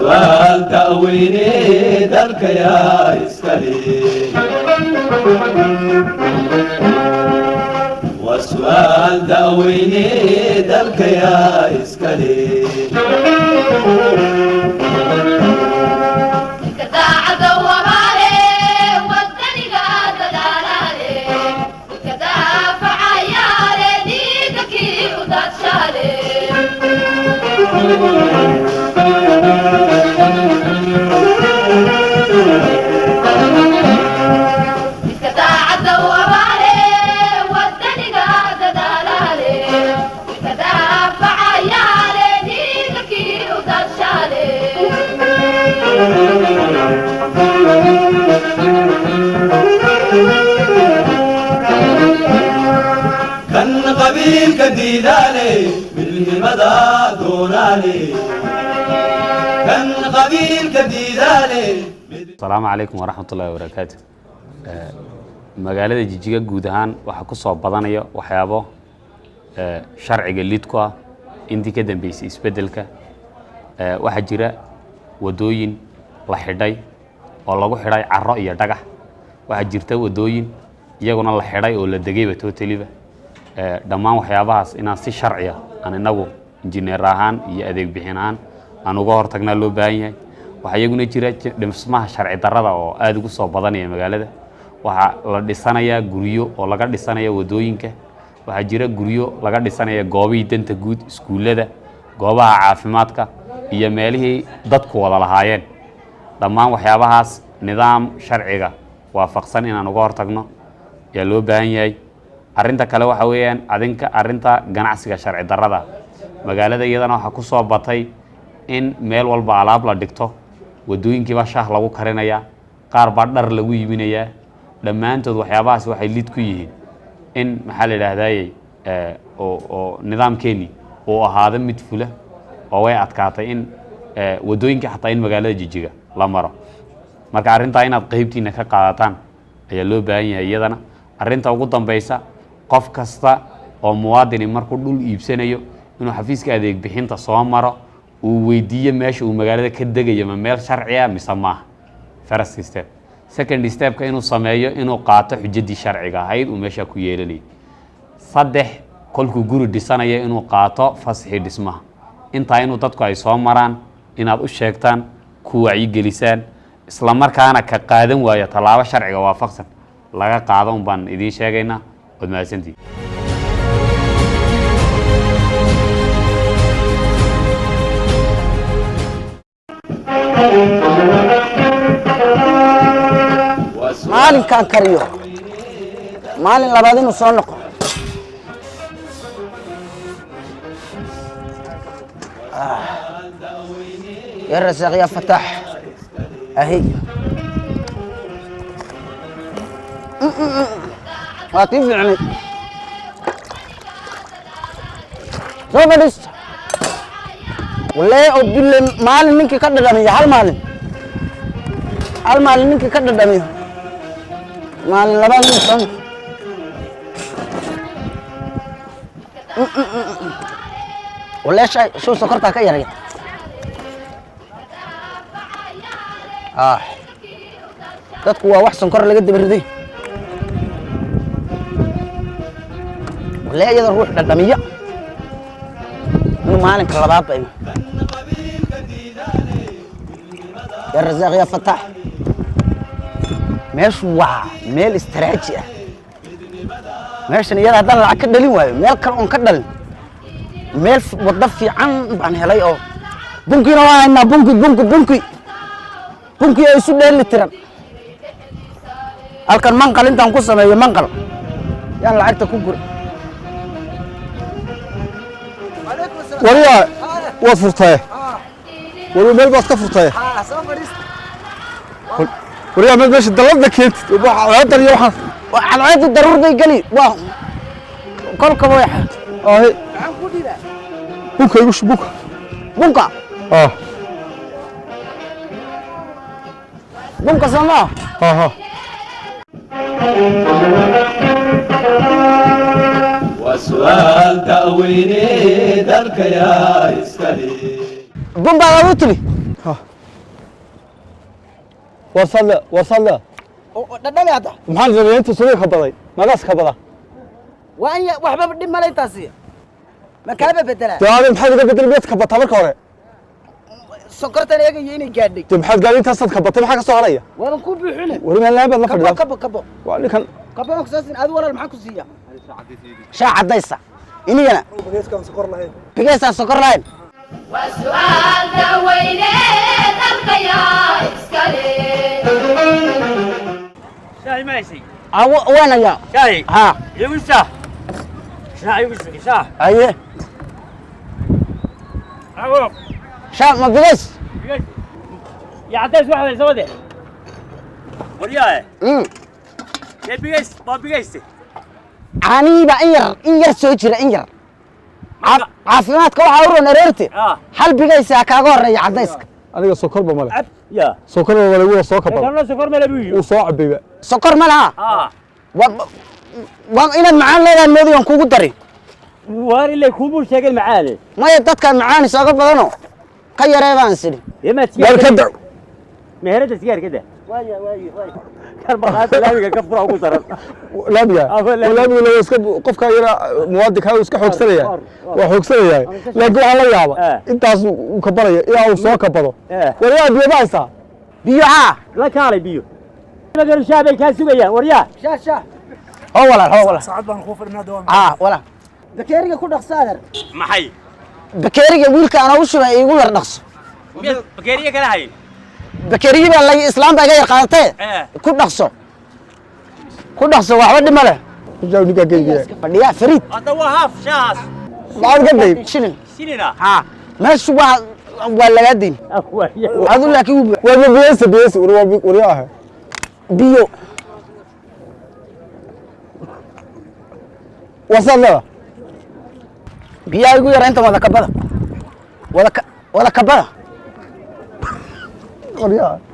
وسؤال تأويني ذلك يا إسكالي وسؤال تأويني ذلك يا إسكالي كان قبيل كديداني بالمدى دوناني كان قبيل كديداني. السلام عليكم ورحمة الله وبركاته. magaalada Jijjiga guud ahaan waxa ku soo badanaya waxyaabo sharciga lidku ah intii ka dambeysay isbedelka waxa jira wadooyin la xidhay oo lagu xidhay carro iyo dhagax waxa jirta wadooyin iyaguna la xidhay oo la degayba totally dhammaan waxyaabahaas inaan si sharci ah aan inagu injineer ahaan iyo adeeg bixinaan aan uga hortagnaa loo baahan yahay waxa iyaguna jira dhismaha sharci darrada oo aad ugu soo badanaya magaalada waxa la dhisanayaa guryo oo laga dhisanayaa wadooyinka waxa jira guryo laga dhisanayaa goobaha danta guud iskuulada goobaha caafimaadka iyo meelihii dadku wada lahaayeen dhammaan waxyaabahaas nidaam sharciga waafaqsan inaan uga hortagno yaa loo baahan yahay arinta kale waxa weeyaan arinta ganacsiga sharci darrada magaalada iyadana waxa ku soo batay in meel walba alaab la dhigto wadooyinkiiba shaah lagu karinaya qaar baa dhar lagu iibinaya dhammaantood waxyaabahaas waxay lid ku yihiin in maxaa la yiraahdaa oo nidaamkeeni oo ahaada mid fula oo way adkaatay in wadooyinka xataa in magaalada Jijjiga la maro marka arinta inaad qaybtiina ka qaadataan ayaa loo baahan yahay iyadana arinta ugu dambaysa qof kasta oo muwaadin markuu dhul iibsanayo inuu xafiiska adeeg bixinta soo maro uu weydiiyo meesha uu magaalada ka degayo ma meel sharci ah mise maaha first step second step ka inuu sameeyo inuu qaato xujadii sharciga ahayd uu meesha ku yeelanay saddex kolku guri dhisanayo inuu qaato fasaxi dhismaha inta inuu dadku ay soo maraan inaad u sheegtaan ku wacyi gelisaan isla markaana ka qaadan waayo talaabo sharciga waafaqsan laga qaado un baan idin sheegaynaa wad mahadsantihiin maalin kan kariyo maalin labaad inuu soo noqo يا رزاق يا فتاح اهي لطيف يعني سوف لسه والله أقول مال منك كذا دمي هل مال منك كذا دمي مال لبان نصن والله شو سكرتها كيري dadku waa wax sonkor laga dabirday walaayada ruux dhadhamiya inuu maalinka labaad bay يا رزاق يا فتاح ماشي waa meel istaraatiiji ah meeshan iyada hadan lacag ka dhalin waayo meel kale on ka dhalin meel wada fiican baan helay oo bunkina waa inaa bunki ay isu dheeli tiran halkan manqal intaan ku sameeyo manqal yaan lacagta ku guri wariya waa furtay wariya meel baad ka furtay soo fariista wariya meel meesha dalada keentid waxa dar iyo waxaan waxaan cid daruur bay gali waa kolka way ahe waxaan ku dhida bunka igu shubuka bunka bunka sama وسؤال تأويني ذلك يا إسكالي بومبا غوتلي وصل dhadhami hadda maxaan rabay inta suuqa ka baday magaas ka bada waa in waxba dhib ma leeytaasi ma kala bedelaa taade maxaad uga bedel beedka bata marka hore sokortan eega inay gaadhay maxaad gaari inta sad ka batay maxaa ka soo haraya waan ku buuxinay warina laabad la fadhidaa kabo waa ninkan kabo oxygen aad walaal maxaa ku siiya shaacadaysa inigana bigeeskan sokor lahayn وسؤال دويني القيا اسكالي شاي ماشي وانا يا شاي ها يوسف شاي يوسف شاي ايه عوق شاف ما بيجيش يا عداس واحد سوده ورياه يا بيجيس ما بيجيس aniiba in yar soo jira in yar caafimaadka waxa u roon areerti hal bigaysa kaaga horeeya cadayska aniga sokorba male يا sokorba wala wuu soo ka badan كان سكر ملا بيو uu soo cabayba sokor ma laha waa inaad macaan leedahay moodigan kugu dari واري اللي كوبو شغل معانا maya dadkan macaan isaga badano ka yaree baan sidhi يا ما meel ka تسير dac مهرة تسير كده واي كان بقى لا كفر او ترى laamiga laamiga la iska qofka yara muwaadinka uu iska xoogsanaya waa xoogsanaya laakiin waxa la yaaba intaas uu ka baraya ilaa uu soo ka bado wariyaa biyo baaysa biyo haa لا كالي بيو ما قالوا شابي كان سويا ورياه shaasha oo walaal saacad baan ku fadhinaa dawaan walaal bakeeriga ku dhaqsaadar ما حي bakeeriga wiilka ana u shubay igu yar dhaqso بكيريه كده هاي bakeeriga baa la islaam baa iga yar qaadatay ku dhaqso waxba dhima leh jaw niga geeyay fadhiya fariid هذا هو هاف شاس baad ka day shilin سنينا ها meeshu waa laga din adu laakiin waa biyes wariyaa biyo wasalla biyaa igu yar inta wada kabada wariyaa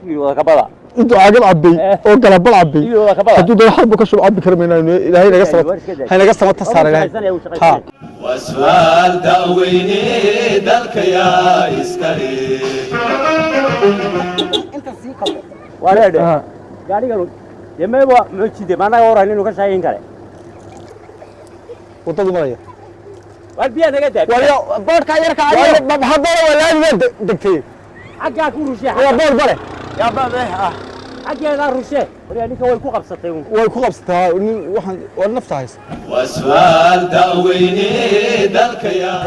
يو كبدا intuu caagad cabay oo kala bal cabay يو كبدا hadduu dad xalbu ka shub cabi karmayna ilaahay naga sabab haynaga sabab tasaar ilaahay ha وسؤال دويني دلك يا اسكالي وارد قاعد يقولوا يما يبغى مشيدي ما انا ورا انه كشاين كره wadadu maraya والبيئة نقدر wariyo boodhka yarka waa haddana waa laamiga degtay حقك وروشي waa boor bare yaa baabe حقي انا روشي وريا نيكا way ku qabsatay way ku qabsataa nin waxaan waa nafta hays وسؤال دويني دلك يا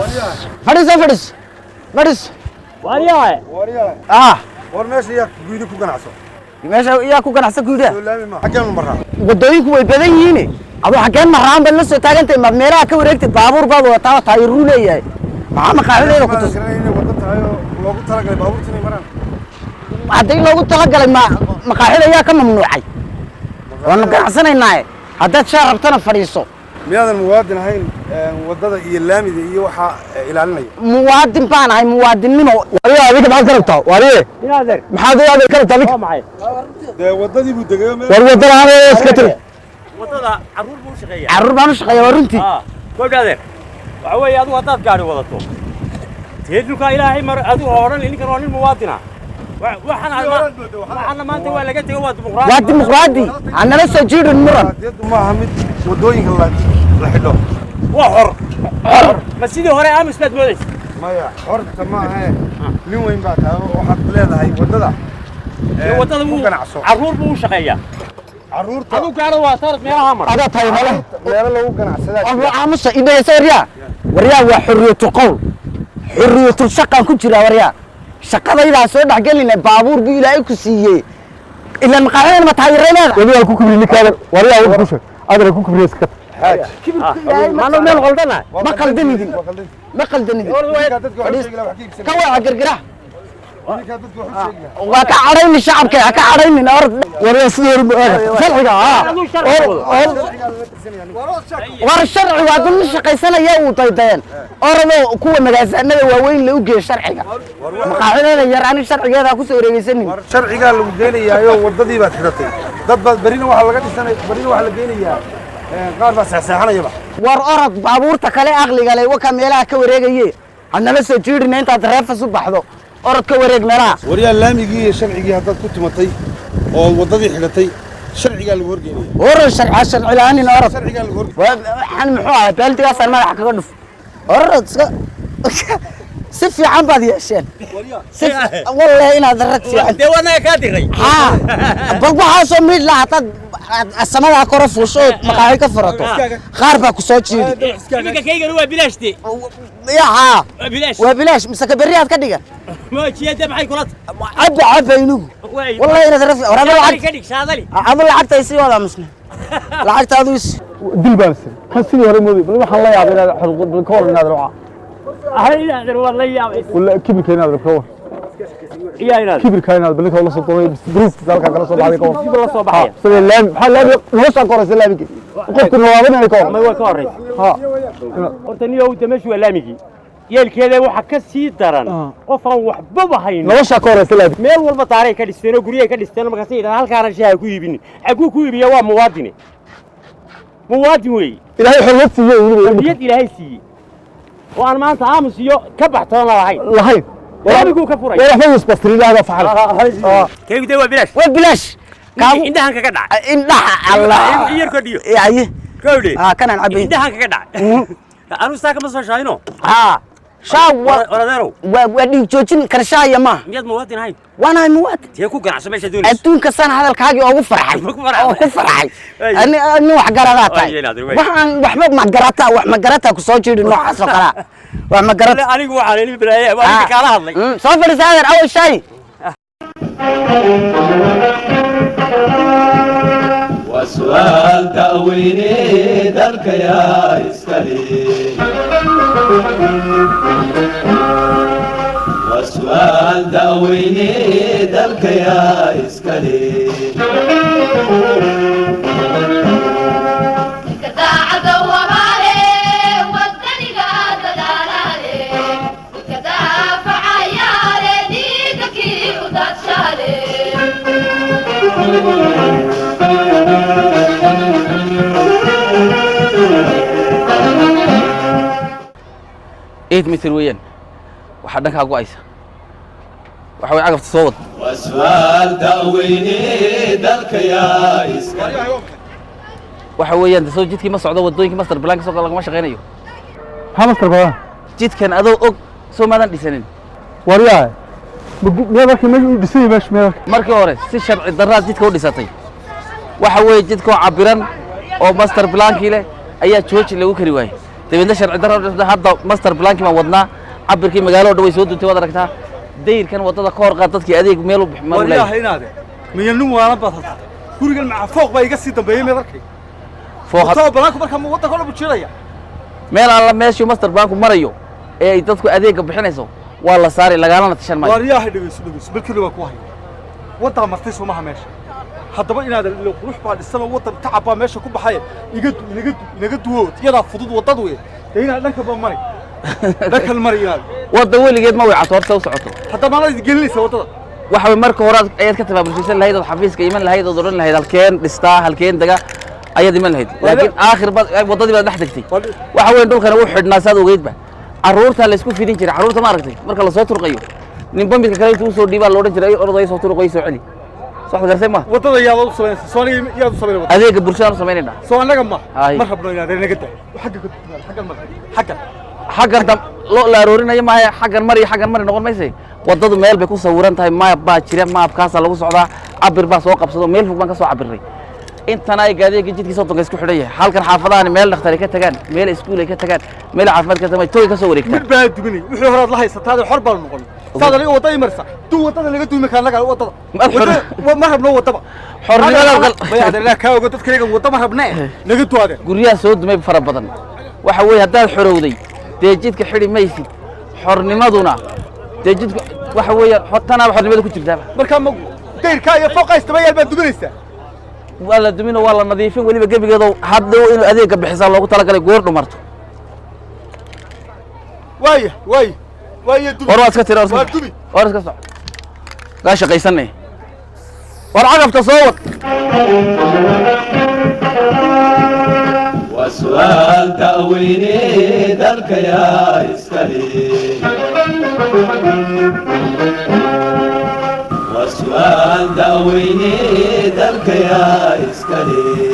fadhiso واريا war meesha yaa guudi ku ganacso meesha yaa ku ganacsan guudaa laami ma xageen maraa wadooyinku way badan yihiin adoo xageen maraan bal la soo taagantay ma meelaha ka wareegtay baabuur baad wataa taayiruu leeyahay maxaa maqaaxideeda ku tus wada tahay oo loogu talagalay baabuurta inay maraan haddii loogu talagalay maqaaxida yaa ka mamnuucay waanu ganacsanaynaaye haddaad shaa rabtana fadhiiso miyaadan muwaadin ahayn wadada iyo laamida iyo waxa ilaalinaya muwaadin baan ahay muwaadinnimo wariyaa adiga maxaad ka rabtaa wariye بنادر maxaad u adeeg ka rabtaa ما معي dee wadadii buu degayo meel war wadada aan iska tiri wadada caruur buu shaqeeyaa carruur baan u shaqeeya waa runtii gobdhadeer waxa weeye adigu haddaad gaari wadato teedulka ilaahay mar adigu odhan ninkan waa nin muwaadina waxaana maanta waa laga tego waa dimuqraadi waa dimuqraadi hanala soo jiidhin muran deedu ma aha mid wadooyinka la xidho waa xor ma sidii hore aamus baad moodaysa maya horta ma ahe nin weyn baa tahay oo waxaad leedahay wadada wadada ku ganacso caruur buu u shaqeeyaa caruurta adigu gaaro waa taarad meelaha mar adaa tahay male meelo lagu ganacsadaa oo aamusa idaysa waryaa waa xurriyatul qowl xurriyatul shaqaan ku jira waryaa shaqadaydaa soo dhexgelinay baabuur buu ilaahay ku siiyey ila maqaaxidan ma taayiray leedahay waliyaa ku kibri ninkaada wariyaa uu ku sheeg adana ku kibri iska kibirka ilaahay maano meel qoldana ma qaldanidin ka waa gargara waa ka cadhayni shacabka ha ka cadhaynin wariyaa sidii hore sharciga war sharci waa dul shaqaysanaya uu daydayeen orado kuwa magaasaanada waaweyn la u geeyo sharciga maqaaxideeda yar ani sharcigeeda ku soo wareegaysanin sharcigaa lagu geenayaayo wadadii baad xidhatay dad baad berina waxaa laga dhisanay berina waxaa la geenayaa qaar baa seexseexanayaba war orod baabuurta kale aqliga leh waka meelaha ka wareegaye hadnala soo jiidhina intaad reefas u baxdo orod ka wareeg meelaha waryaa laamigii iyo sharcigii haddaad ku tumatay oo waddadii xidhatay sharcigaa lagu horgeynaya orod sharci la'aanin orod sharcigaa lagu horgeynaya waxaan muxuu ahaa baaldigaasaan madaxa kaga dhuf orod si fiican baad yeesheen wallahi inaad rag fiican dee wanaga kaa diray haa bal waxaasoo miid laha hadaad samadaa kore fuusho oo maqaaxi ka furato qaar baa ku soo jiidi iminka kaygana waa bilaashte ya haa bilaash waa bilaash mise ka berri aad ka dhigan moojiyada maxay kula cabba inugu wallahi inaad rag waraba lacag ka dhig shaadali adu lacagta isii wada musne lacagta adu is dil baan sir kan sidii hore moodi bal waxaan la yaabay inaad xulqul ka hor inaad ruuca ahayna wallahi yaabay wala kibirka inaad ka hor iyayna kibirka inaad bal ka la soo doonay group dalka kala soo baxay ka hor la soo baxay sida laam waxa laam nolosha koraysa laamigi qofku nawaabana ka hor ma waa ka horreys ha horta niyo uu dameeshu waa laamigi yeelkeeda waxa ka sii daran qof aan waxba hayn nolosha koraysa laamigi meel walba taaray ka dhisteen oo guriga ka dhisteen marka sayid halkaana shaha ku iibin xaguu ku iibiya waa muwaadin weey ilaahay xorriyad siiyay ilaahay siiyay oo aan maanta aamus iyo ka baxtoon lahayn laamigu ka furay waxba isbastri lahayd faxal keegtay waa bilaash indhahan kaga dhac indhaha allah yar kordhiyo yaay kowdhe kanaan cabay indhahan kaga dhac anu saaka ma soo shaayno haa shaawa oradero waa dhiig joojin karshaaya ma miyad muwaadin ahayn waana muwaadin tee ku ganacso meesha doonayso adduunka sana hadalkaagii ugu farxay oo ku farxay ani wax garadaa tahay waxba ma garataa wax ma garataa ku soo jeedi noocaas oo kala wax ma garata anigu waxaan ilmi bilaayay waa kala hadlay soo fadhiisa adeer awal shay وسؤال تأويني ذلك يا إسكالي وسؤال تأويني ذلك يا إسكالي متر وين وحدنا كاغو ايسا waxa way cagafta soo wad وسؤال تأويني ذلك يا إسكالي waxa weeyaan soo jidkii ma socdo wadooyinka master plan soo kala ma shaqeynayo ha master plan jidkan adoo og soo maadan dhisanin wariyaa markii ma dhisay markii hore si sharci darraad jidka u dhisatay waxa weey jidka cabiran oo master plan-kii leh ayaa jooji lagu kari waayay dabadna sharci darro hadda master plan-kii ma wadnaa cabirkii magaalada dhow way soo duntay wada aragtaa dayrkan wadada ka hor qaad dadkii adeeg meel u bixmaan wariyaa inaade miyanu waana badata gurigan ma fooq baa iga sii dambeeyay meedarkay fooq soo banaanku marka ma wada kala bujiraya meel alla meeshii master plan-ku marayo ee ay dadku adeeg bixinayso waa la saaray lagaalana tashan maayo wariyaa dhageyso balkii waa ku hay wada martay Soomaha meesha haddaba inaad qurux baa dhisana wadan tacab baa meesha ku baxay inaga duwo iyada fudud wadadu weey deena dhanka ba maray dakal mariyaan wada weligeed ma way catorta u socoto haddaba ma gelinaysa wadada waxa marka hore ayaad ka tabaabulkiisan lahayd oo xafiiska iman lahayd oo doran lahayd halkeen dhistaa halkeen daga ayaad iman lahayd laakiin aakhir bad wadadii baad dhex tagtay waxa weyn dhulkana uu xidhnaa saad ogeydba caruurta la isku fidin jiray caruurta ma aragtay marka la soo turqayo ninba midka kale intuu soo dhiibaa loo jiray orday soo turqay soo celi صح قرتي ما wadada yaa loo sameeyay Soomaaliya yaa u sameeyay adeega bulshada sameeynaa soo anaga ma rabno inaad naga tahay xaggan dam loo la aroorinayo ma xaggan mari noqon maysay wadadu meel bay ku sawiran tahay ma baa jira maapkaas lagu socdaa cabir baa soo qabsado meel fog baan ka soo cabiray intana ay gaadiga jidkiisa tonka isku xidhay halkan xaafadahan meel dhakhtar ka tagaan meel iskuul ay ka tagaan meel caafimaad ka tagaan toy ka soo wareegtaa mid baa duminay wixii hore la haysataa xor baa noqon saad laga wadada marsa wadada laga duumi kaan laga wadada ma rabno wadaba xornimada bayaadana ka ogo dadkayga wadada rabnaa laga duwade guriyaha soo dumay fara badan waxa weey hadaad xorowday deejidka xiri maysid xornimaduna deejidka waxa weey xotana xornimada ku jirtaa marka ma deyrka iyo fooqaysta bayal baa duminaysa wala dumino wala nadiifin waliba gabigeedo hadda inuu adeega bixisa loogu talagalay goor dhumarto واي دبي وراسك ترى وراسك صح لا شقيسني ورعقب تصوت وسؤال تأويني ذلك يا إسكالي وسؤال داويني دلك يا إسكالي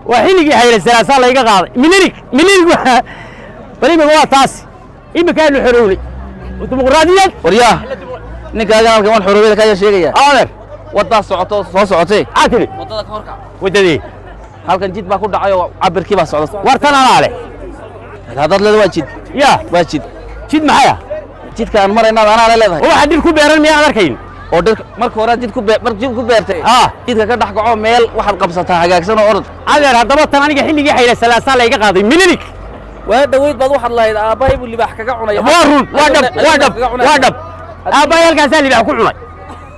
وحيلي حيل السلاسل لا يقاضي منيرك بريمة هو تاس إما كانوا حرولي وديمقراطية waryaa ninkaagan halkan waan xoroobada ka sheegaya أوامر waddaa socoto soo socotay عاتلي waddada ka horka وددي halkan jid baa ku dhacay oo cabirkii baa socda ورتنا عليه haddaad leedahay waa jid يا waa jid جد معايا jidka aan maraynaad anaa leedahay هو حد يكون بيرن مياه أركين oo dhirka marka hore jid ku beertay jidka ka dhex kaco meel waxaad qabsataa hagaagsan oo orod هذا هذا بطل أنا حيلي حيل السلاسل لا يقاضي منيرك waa dhaweyd baad waxaad lahayd aabbahay buu libaax kaga cunay وارون وادب أبا يلقى سالي بيحكوا عمي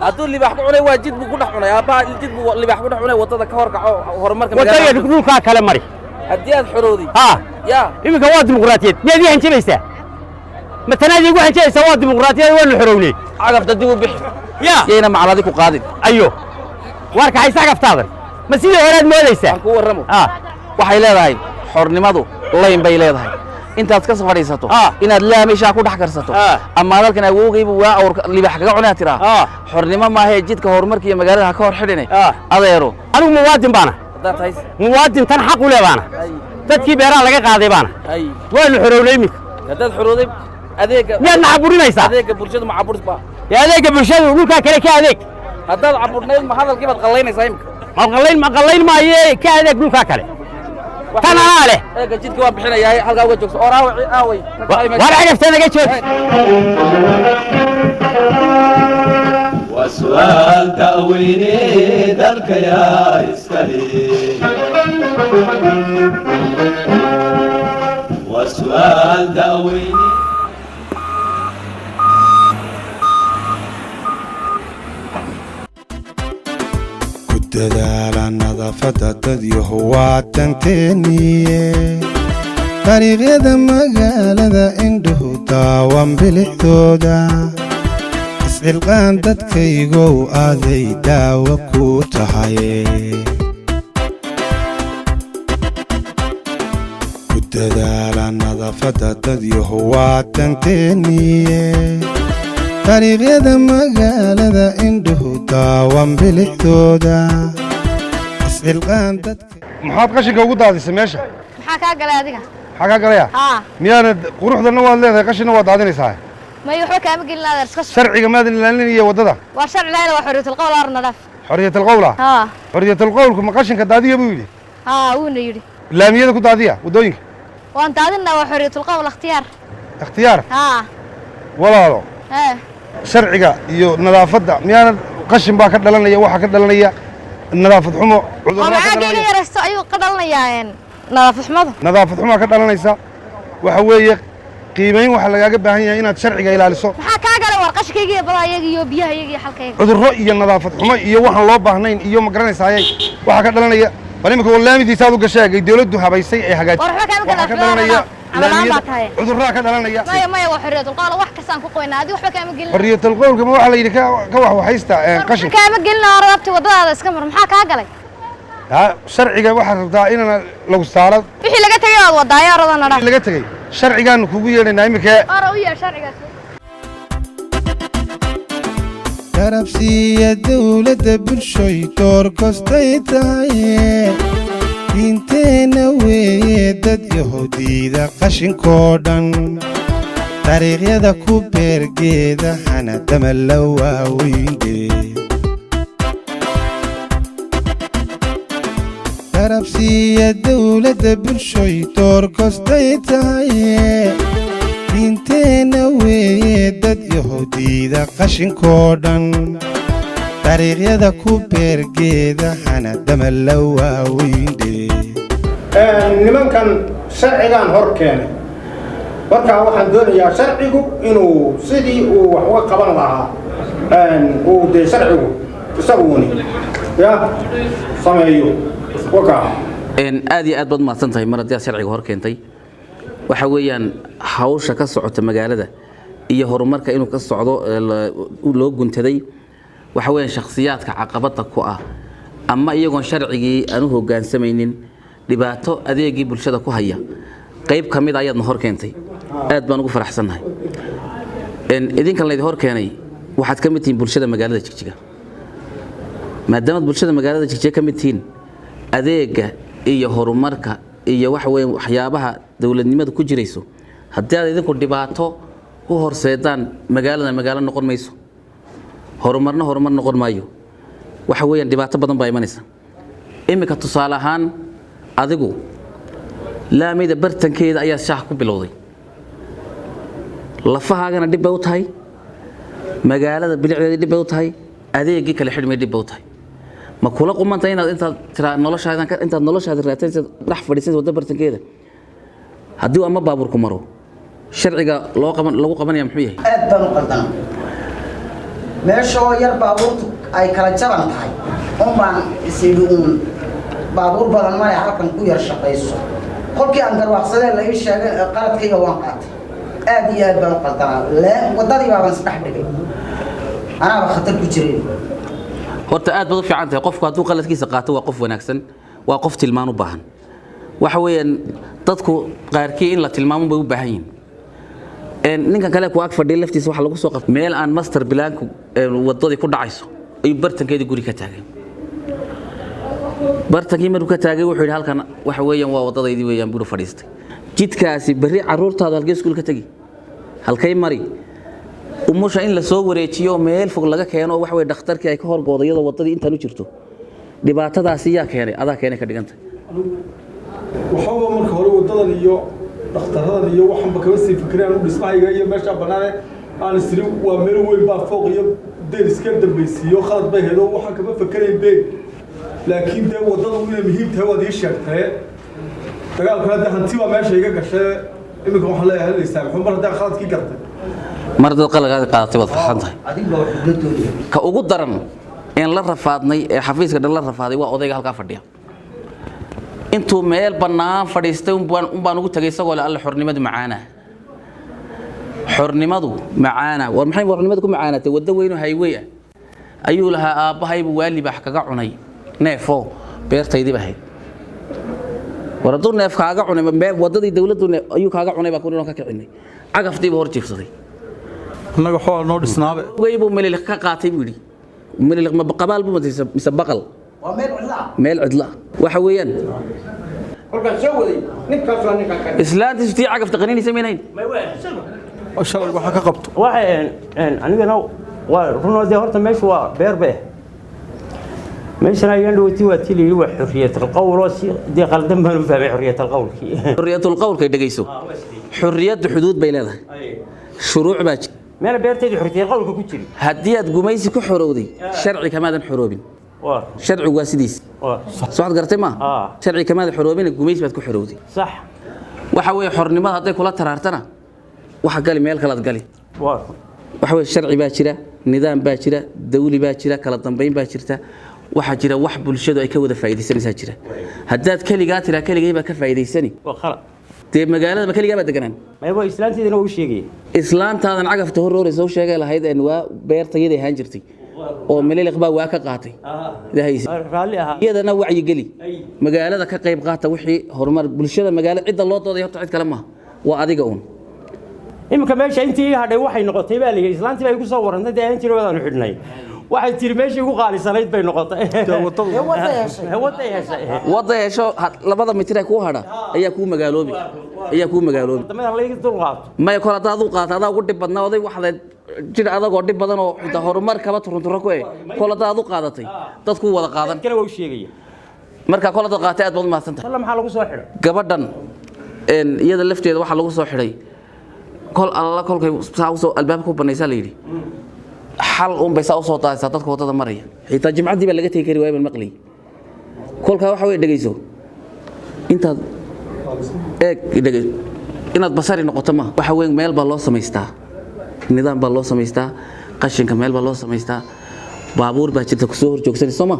hadduu libaax ku cunay waa jid buu ku dhex cunay aabbaha jid buu libaax ku dhex cunay waddada ka hor kaco horumarka وتجد يقولون كلام مري haddii aad xorowday yaa إمك هو ديمقراطية نادي هنشي بيسا ما تنادي يقول هنشي سوا ديمقراطية ولا حروني cagafta dib u bix يا yayna macaladi ku qaadin أيوه وارك عيسى قفتاضر ما سيدي ولاد ما ليسا aan ku warramo waxay leedahay xornimadu layn bay leedahay intaad ka safariisato inaad laamisha ku dhex karsato ama dalkan awowgaybu waa awr libaax kaga cunaa tiraa xornimo maahe jidka horumarka iyo magaalada ka hor xidhinay adeero anigu muwaadin baana haddaad tahay muwaadin tan xaq u leh baana dadkii beeraha laga qaaday baana waanu xorownay iminka haddaad xorowday adeega miyaad nacaburinaysaa adeega bulshadu ma caburis baa yaa adeega bulshadu dhulkaa kale ka adeeg haddaad caburnayd ma hadalkii baad qallaynaysaa imika ma qallayn maaye ka adeeg dhulkaa kale tan anaa leh eega jidka waan bixinayaa halkaa uga joogso oo aaway war cagafta naga joog وسؤال داويني دلك يا إسكالي وسؤال داويني dadaala nadaafadda dadyahu waa tanteeniye dariiqyada magaalada indhuhu daawan bilixdooda iscilqaan dadkaygow aaday daawo ku tahay ku dadaala nadaafadda dadyahu waa tanteeniye dariiqyada magaalada indhuhu daawan bilixdooda iscilqaan dadka maxaad qashinka ugu daadisay meesha maxaa kaa galay adiga maxaa kaa galaya miyaanad quruxdana waad leedahay qashinna waad daadinaysaa may waxba kaama gelin adeer iska sharciga maadan ilaalinaya waddada waa sharci lahayn waa xorriyatul qowl arna dhaaf xorriyatul qowla xorriyatul qowlku ma qashinka daadiya buu yidhi wuuna yidhi laamiyada ku daadiya waddooyinka waan daadinaa waa xorriyatul qowl ikhtiyaar walaalo sharciga iyo nadaafadda miyaanad qashin baa ka dhalanaya waxaa ka dhalanaya nadaafad xumo cudurraaga yaraysto ayuu ka dhalanayaa nadaafad xumadu nadaafad xumaa ka dhalanaysa waxa weeye qiimayn waxaa lagaaga baahan yahay inaad sharciga ilaaliso maxaa kaa galay war qashinkayga iyo badayaga iyo biyahayaga iyo xalkayga cudurro iyo nadaafad xumo iyo waxaan loo baahnayn iyo ma garanaysaaye waxaa ka dhalanaya bal imika laamidiisa aad u gashaagay dawladdu habaysay ee hagaajisay cudurraa ka dhalanaya maya waa xorriyatul qowl wax kastaan ku qoynaa adiga waxba kaama gelin xorriyatul qowlka ma waxa la yidhi ka waxaysta qashin kaama gelin rabti waddadaada iska mar maxaa kaa galay sharciga waxaad rabtaa inaan lagu saaro wixii laga tegay waad wadaayo orodana dhaa laga tegay sharcigaanu kugu yeedhaynaa imika ora u yeer sharcigaas garabsiiya dawladda bulshoy door kostay tahaye diinteenna weeye dad yahuudiida qashinkoo dhan dariiqyada ku beergeeda hanadama la waaweyne garabsiiya dawladda bulshoy door kostay tahaye diinteenna weeye dad yahuudiida qashinkoo dhan dariiqyada ku beergeeda hanadama la waaweyne nimankan sharcigaan hor keenay markaa waxaan doonayaa sharcigu inuu sidii uu wax uga qaban lahaa uu dee sharcigu isaguni ya sameeyo wakaa aad iyo aad baad mahadsan tahay mar haddii aad sharciga hor keentay waxa weeyaan hawsha ka socota magaalada iyo horumarka inuu ka socdo loo guntaday waxa weeyaan shakhsiyaadka caqabada ku ah ama iyagoon sharcigii aanu hoggaansamaynin dhibaato adeegii bulshada ku haya qayb ka mid ayaadna hor keentay aad baan ugu faraxsanahay idinkan la idin hor keenay waxaad ka mid tihiin bulshada magaalada Jigjiga maadaama bulshada magaalada Jigjiga ka mid tihiin adeega iyo horumarka iyo waxa weeyaan waxyaabaha dawladnimadu ku jirayso haddii aad idinku dhibaato u horseedaan magaalada magaalo noqon mayso horumar noqon maayo waxa weeyaan dhibaato badan baa imanaysa imika tusaale ahaan adigu laamida bartankeeda ayaa shaax ku bilowday lafahaagana dib bay u tahay magaalada bilicdeeda dib bay u tahay adeegii kale xidhmay dib bay u tahay ma kula qumanta inaad intaad noloshaada raadsan dhex fadhiisay wadda bartankeeda haddii ama baabuurku maro sharciga lagu qabanaya muxuu yahay aad baan u qaldan meesha oo yar baabuurtu ay kala jaban tahay baan isiduun baabuur badan ma halkan ku yar shaqayso qolkii aan garwaaqsadeen la ii sheegay qaladkayga waan qaatay aad iyo aad baan u qaldanaa wadadii baan saddex dhigay anaa khatar ku jiray horta aad baad u fiican tahay qofku hadduu qaladkiisa qaato waa qof wanaagsan waa qof tilmaan u baahan waxa weeyaan dadku qaarkii in la tilmaamo bay u baahan yihiin ninkan kale ku ag fadhiya laftiisa waxa lagu soo qabtay meel aan master planku wadadii ku dhacayso ay bartankeedii guri ka taagay bartankii markuu ka taagay wuxuu yidhi halkan waxa weeyaan waa wadadaydii weeyaan buu fadhiistay jidkaasi berri caruurtaada halkee iskuulka tagi halkay mari umusha in la soo wareejiyo meel fog laga keeno wax way dhakhtarkii ay ka horgoodo iyadoo wadadii intaan u jirto dhibaatadaasi yaa keenay adaa keenay ka dhigantay waxa marka hore wadadan iyo dhakhtarradan iyo waxanba kaba sii fikireen u dhismahayga iyo meesha banaane aan isri waa meel weyn baa fooq iyo deer iska dambaysiiyo khalad bay hedo waxaan kaba fikirayn bay laakiin dee wadadu inay muhiim tahay waad ii sheegtay dagaalkana dee hanti baa meesha iga gashay iminka waxaan leeyahay helaysaa muxuu mar haddaan khaladkii gartay mar dad qalagaadi qaadatay waad farxan tahay ka ugu daran in la rafaadnay ee xafiiska dhan la rafaaday waa odayga halkaa fadhiya intuu meel bannaan fadhiistay baan ugu tagay isagoo le alle xornimadu macaana war maxay xornimadu ku macaanatay waddo weyn oo highway ah ayuu lahaa aabbahaybu waali baax kaga cunay neefo beertaydii bahayd war hadduu neef kaaga cunay waddadii dawladdu ayuu kaaga cunay baa kuninoo ka kicinay cagaftiiba hor jiifsaday annaga xool noo dhisnaabe weybuu meliliq ka qaatay buu yidhi meliliq ma qabaal buu mise baqal waa meel cidla waxa weeyaan kolkaan soo waday ninkaasoo ninkan ka islaantiisu tii cagafta qaniinaysa maynayn shalay waxa ka qabto anigana waa runoo dee horta meeshu waa beer be meeshana ayaan dhawati waa tii layidhi waa xurriyatalqowl oo si dee qaldan baan u fahmay xurriyatalqowlkii xurriyatalqowlkay dhegayso xurriyaddu xuduud bay leedahay shuruuc baa jira meel beertaydu xurriyatalqowlka ku jiri haddii aad gumaysi ku xorowday sharci kamaadan xoroobin sharcigu waa sidiis soo gartay ma sharci kamaadan xoroobin gumaysi baad ku xorowday sax waxa weeye xornimada hadday kula taraartana waxa gali meel kalaad gali waxa weeye sharci baa jira nidaam baa jira dawli baa jira kala dambeyn baa jirta waxa jira wax bulshadu ay ka wada faa'iideysanaysaa jira haddaad kaligaa tiraa kaligay baa ka faa'iideysani waa khalad dee magaalada ma kaligaa baa deganaan mayba islaanteedina waa u sheegay islaantaadan cagafta horrooraysa u sheegay lahayd waa beertayada ahaan jirtay oo meliliq baa waa ka qaatay iyadana wacyi geli magaalada ka qayb qaata wixii horumar bulshada magaalada cidda loo dooday horta cid kale maaha waa adiga uun iminka meesha intii hadhay waxay noqotay baa layidhi islaantii bay ku soo warantay dee aan jiro wadaanu xidhnay waxay tiri meeshii ugu qaalisanayd bay noqotay wadda yeesho labada mitir ee kuu hadha ayaa kuu magaaloobi maya kol haddaad u qaata adaa ugu dhib badnaa oday waxaad jir adagoo dhib badan oo inta horumar kaba turunturo ku kol haddaad u qaadatay dadku wada qaadan marka kol haddaad qaatay aad baad u mahadsantahay maxaa lagu soo xidhay gabadhan iyada lafteeda waxaa lagu soo xidhay kol alla kolkay saa usoo albaabka ku banaysaa la yidhi xal un bay saa usoo daadaysaa dadka waddada maraya xitaa jimcaddii baa laga tegi kari waaya baan maqlayay kolkaa waxa weye dhegayso intaad inaad basari noqoto ma waxa weeye meel baa loo samaystaa nidaam baa loo samaystaa qashinka meel baa loo samaystaa baabuur baa jirta kusoo hor joogsanay soo ma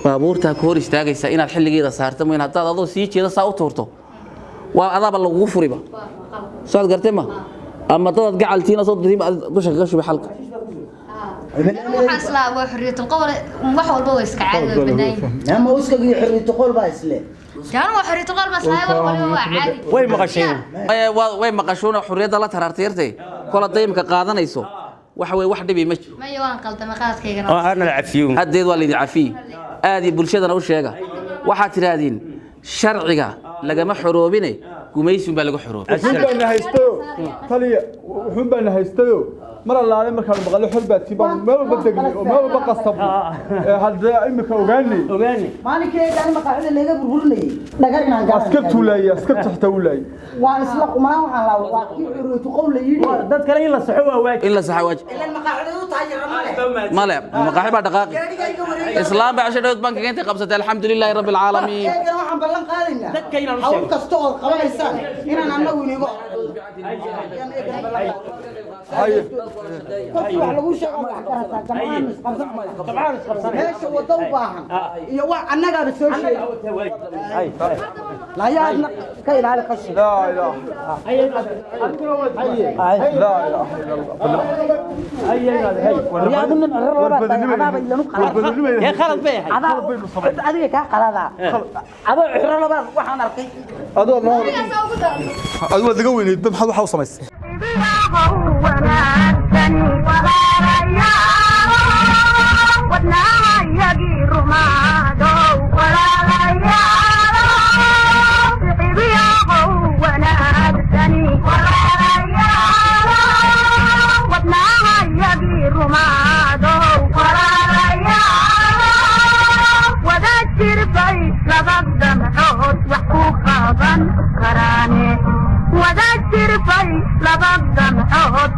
baabuurtaa ku hor istaagaysa inaad xilligeeda saarto ma haddaad adoo sii jeeda saa u tuurto وأضرب الغفر بقى صاد قرتمه أما تضغط قعلتين صوت دي دوش غش بحلقة waxaa waa xurriyadul qowl wax walba way iska caadi banayn ama uska xurriyadul qowl baa isle jaan waa xurriyadul qowl bas lahayd wax walba waa caadi way maqasheen way maqashoona xurriyada la tararteertay kala deemka qaadanayso waxa way wax dhibi ma ma yaan qaldama qaadkeygana أنا العفيون hadeed waa lidii cafi aadi bulshadana u sheega waxa tiraadin sharciga lagama xoroobine gumaysin baa lagu xoroobay وحبنا هيستو طليا وحبنا هيستو مرة الله عليه مركان بقاله حربة تبان ما بدقني وما بقصب هذا إمك أوغاني مالك إيه أنا مقاعد اللي جاب برولي نقارن عن قارن أسكت ولاي أسكت تحت ولاي وأسلق ما هو على واقع تقول لي ده كلام إلا صحوة واجب إلا صح واجب إلا المقاعد تاجر ماله مقاعد بعد دقائق إسلام بعشر دوت بنك أنت قبضت الحمد لله رب العالمين كانوا عم بلن قادنا حاول تستوعب قبل إنسان هنا أنا نقول نقول ماشي وضوبها يا أنا قاعد أسوي لا يا أنا كاين على قش لا إله لا إله يا ابن يا خالد بيه هذا كهذا هذا عرنا بقى وحنا نركي هذا الله هذا دقوي بمحل وحاو سميس وذكر في لبض محوط